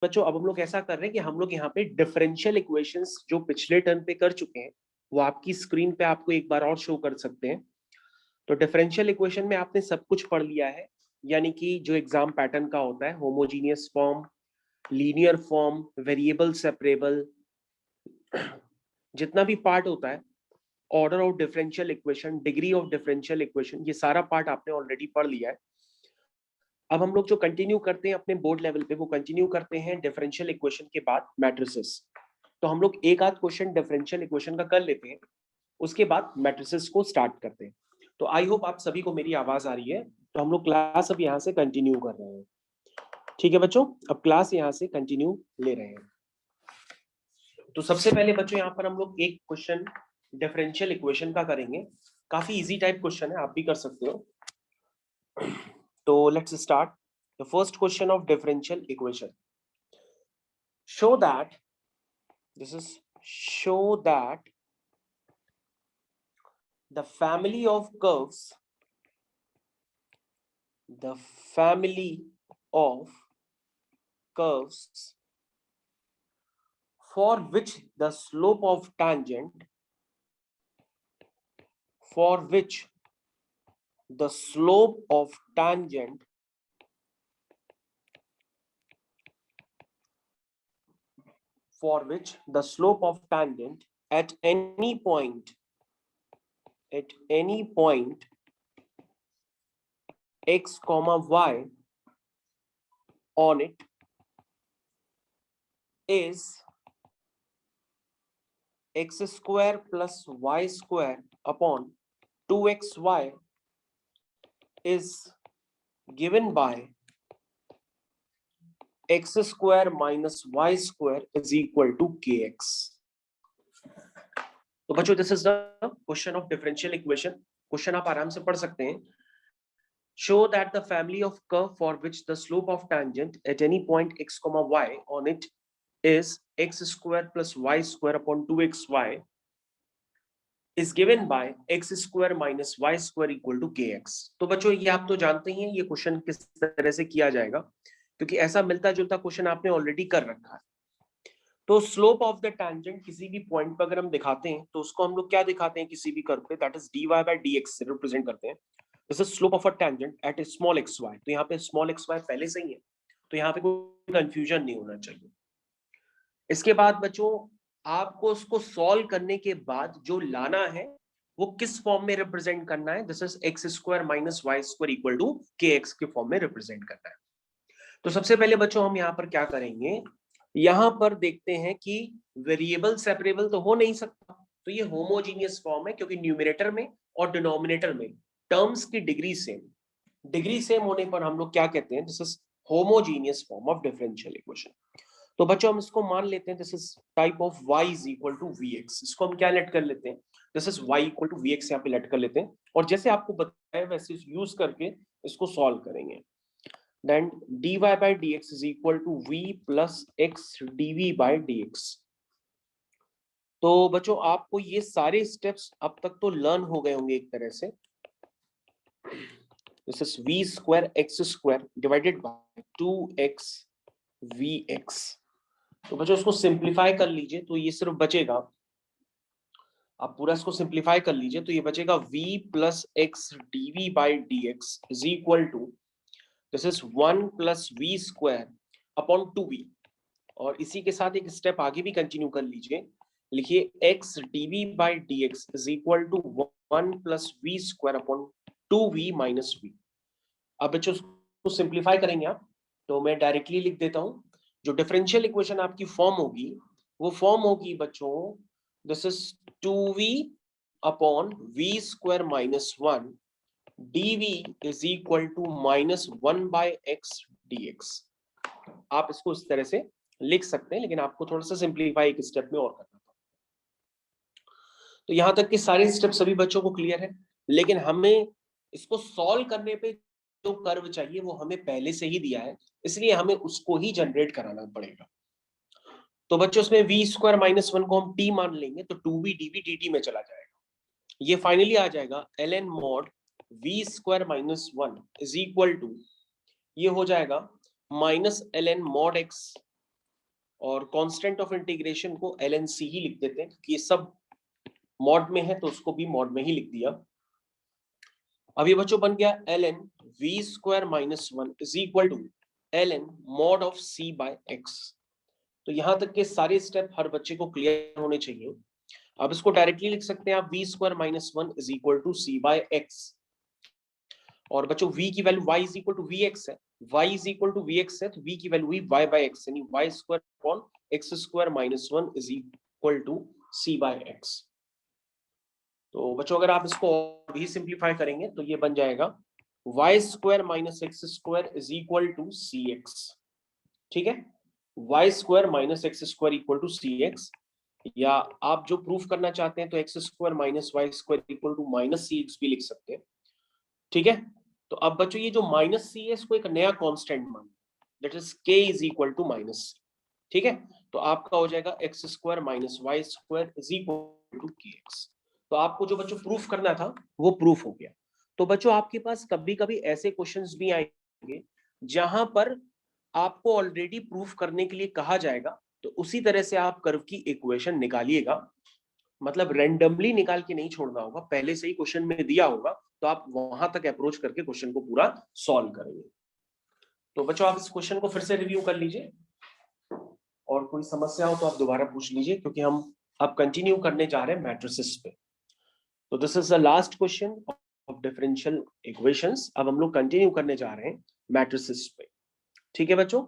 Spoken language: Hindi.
बच्चों अब हम लोग ऐसा कर रहे हैं कि हम लोग यहाँ पे डिफरेंशियल इक्वेशंस जो पिछले टर्म पे कर चुके हैं वो आपकी स्क्रीन पे आपको एक बार और शो कर सकते हैं। तो डिफरेंशियल इक्वेशन में आपने सब कुछ पढ़ लिया है, यानी कि जो एग्जाम पैटर्न का होता है, homogeneous form, linear form, variable separable, जितना भी पार्ट होता है, order of differential equation, degree of differential equation, ये सारा पार्ट आपने ऑलरेडी पढ़ लिया है। अब हम लोग जो कंटिन्यू करते हैं अपने बोर्ड लेवल पे, वो कंटिन्यू करते हैं डिफरेंशियल इक्वेशन के बाद मैट्रिसेस। तो हम लोग एक आध क्वेश्चन डिफरेंशियल इक्वेशन का कर लेते हैं, उसके बाद मैट्रिसेस को स्टार्ट करते हैं। तो आई होप आप सभी को मेरी आवाज आ रही है। तो हम लोग क्लास अब यहाँ से कंटिन्यू कर रहे हैं। ठीक है बच्चों, अब क्लास यहाँ से कंटिन्यू ले रहे हैं। तो सबसे पहले बच्चों यहाँ पर हम लोग एक क्वेश्चन डिफरेंशियल इक्वेशन का करेंगे। काफी इजी टाइप क्वेश्चन है, आप भी कर सकते हो। तो let's start the first question of differential equation. Show that show that the family of curves for which the slope of tangent at any point x comma y on it is x square plus y square upon 2xy is given by x square minus y square is equal to kx. तो बच्चों this is the question of differential equation. Question आप आराम से पढ़ सकते हैं। Show that the family of curve for which the slope of tangent at any point x comma y on it is x square plus y square upon 2xy is given by x square minus y square equal to kx. तो बच्चों ये आप तो जानते ही हैं ये क्वेश्चन किस तरह से किया जाएगा, क्योंकि ऐसा मिलता जुलता क्वेश्चन आपने ऑलरेडी कर रखा है। तो स्लोप ऑफ द टैंजेंट किसी भी पॉइंट पर अगर हम दिखाते हैं तो उसको हम लोग क्या दिखाते हैं किसी भी कर्व पे, that is dy by dx से रिप्रेजेंट करते हैं। This is slope of a tangent at a small xy। तो यहाँ पे स्मॉल xy पहले से ही है, तो यहाँ पे कोई कंफ्यूजन नहीं होना चाहिए। इसके बाद बच्चों आपको उसको सॉल्व करने के बाद जो लाना है वो किस फॉर्म में रिप्रेजेंट करना है, this is x square minus y square equal to k x के फॉर्म में रिप्रेजेंट करना है। तो सबसे पहले बच्चों हम यहाँ पर क्या करेंगे, यहाँ पर देखते हैं कि वेरिएबल सेपरेबल तो हो नहीं सकता, तो ये होमोजीनियस फॉर्म है, क्योंकि न्यूमरेटर में और डिनोमिनेटर में टर्म्स की डिग्री सेम होने पर हम लोग क्या कहते हैं, this is homogeneous form of differential equation. तो बच्चों हम इसको मान लेते हैं this is type of y is equal to vx। इसको हम क्या लेट कर लेते हैं, this is y equal to vx यहाँ पे लेट कर लेते हैं, और जैसे आपको बताया वैसे यूज करके इसको सॉल्व करेंगे। then dy by dx is equal to v plus x dv by dx। तो बच्चों आपको ये सारे स्टेप्स अब तक तो लर्न हो गए होंगे एक तरह से। This is v square x square divided by 2x vx। तो बच्चों इसको सिंप्लीफाई कर लीजिए तो ये सिर्फ बचेगा, आप पूरा इसको सिंप्लीफाई कर लीजिए तो ये बचेगा v plus x dv by dx is equal to this is 1 plus v square upon 2v। और इसी के साथ एक स्टेप आगे भी कंटिन्यू कर लीजिए, लिखिए x dv by dx is equal to 1 plus v square upon 2v minus v। अब बच्चों इसको सिंप्लीफाई करेंगे आप, तो मैं डायरेक्टली लिख देता हूं। जो डिफरेंशियल इक्वेशन आपकी फॉर्म होगी वो फॉर्म होगी बच्चों this is 2v upon v square minus 1 dv is equal to minus 1 by x dx। आप इसको इस तरह से लिख सकते हैं, लेकिन आपको थोड़ा सा सिंप्लीफाई एक स्टेप में और करना था। तो यहां तक कि सारे स्टेप सभी बच्चों को क्लियर है, लेकिन हमें इसको सॉल्व करने पे जो कर्व चाहिए वो हमें पहले से ही दिया है, इसलिए हमें उसको ही जनरेट कराना पड़ेगा। तो बच्चों इसमें v स्क्वायर माइनस 1 को हम t मान लेंगे तो 2v dv dt में चला जाएगा। ये फाइनली आ जाएगा ln mod v square minus 1 is equal to, ये हो जाएगा माइनस ln mod x और कांस्टेंट ऑफ इंटीग्रेशन को LNC ही लिख देते हैं क्योंकि ये सब मॉड में है तो उसको भी मॉड में ही लिख दिया। अब ये बच्चों बन गया ln v² minus 1 is equal to ln mod of c by x। तो यहां तक के सारे स्टेप हर बच्चे को क्लियर होने चाहिए। अब इसको डायरेक्टली लिख सकते हैं आप v² minus 1 is equal to c by x। और बच्चों v की value y is equal to vx है, y is equal to vx है तो v की वैल्यू हुई y बाय x यानी y² upon x² minus 1 is equal to c by x। तो बच्चों अगर आप इसको और भी सिंप्लीफाई करेंगे तो ये बन जाएगा y² minus x² is equal to cx। ठीक है, y² minus x² equal to cx, या आप जो प्रूफ करना चाहते हैं तो x² minus y² equal to minus cx भी लिख सकते हैं। ठीक है, तो अब बच्चों ये जो माइनस c है इसको एक नया कांस्टेंट मान, that is k is equal to minus c। ठीक है, तो आपका हो जाएगा x² minus y² is equal to kx। तो आपको जो बच्चों प्रूफ करना था वो प्रूफ हो गया। तो बच्चों आपके पास कभी कभी ऐसे क्वेश्चंस भी आएंगे जहां पर आपको ऑलरेडी प्रूफ करने के लिए कहा जाएगा, तो उसी तरह से आप कर्व की इक्वेशन निकालिएगा। मतलब रैंडमली निकाल के नहीं छोड़ना होगा, पहले से ही क्वेश्चन में दिया होगा तो आप वहां तक अप्रोच करके क्वेश्चन को पूरा सॉल्व करेंगे। तो बच्चों आप इस क्वेश्चन को फिर से रिव्यू कर लीजिए और कोई समस्या हो तो आप दोबारा पूछ लीजिए क्योंकि हम अब कंटिन्यू करने जा रहे हैं मैट्रिसेस पे। तो this is the last question of differential equations. अब हम लोग कंटिन्यू करने जा रहे हैं मैट्रिसेस पे। ठीक है बच्चों।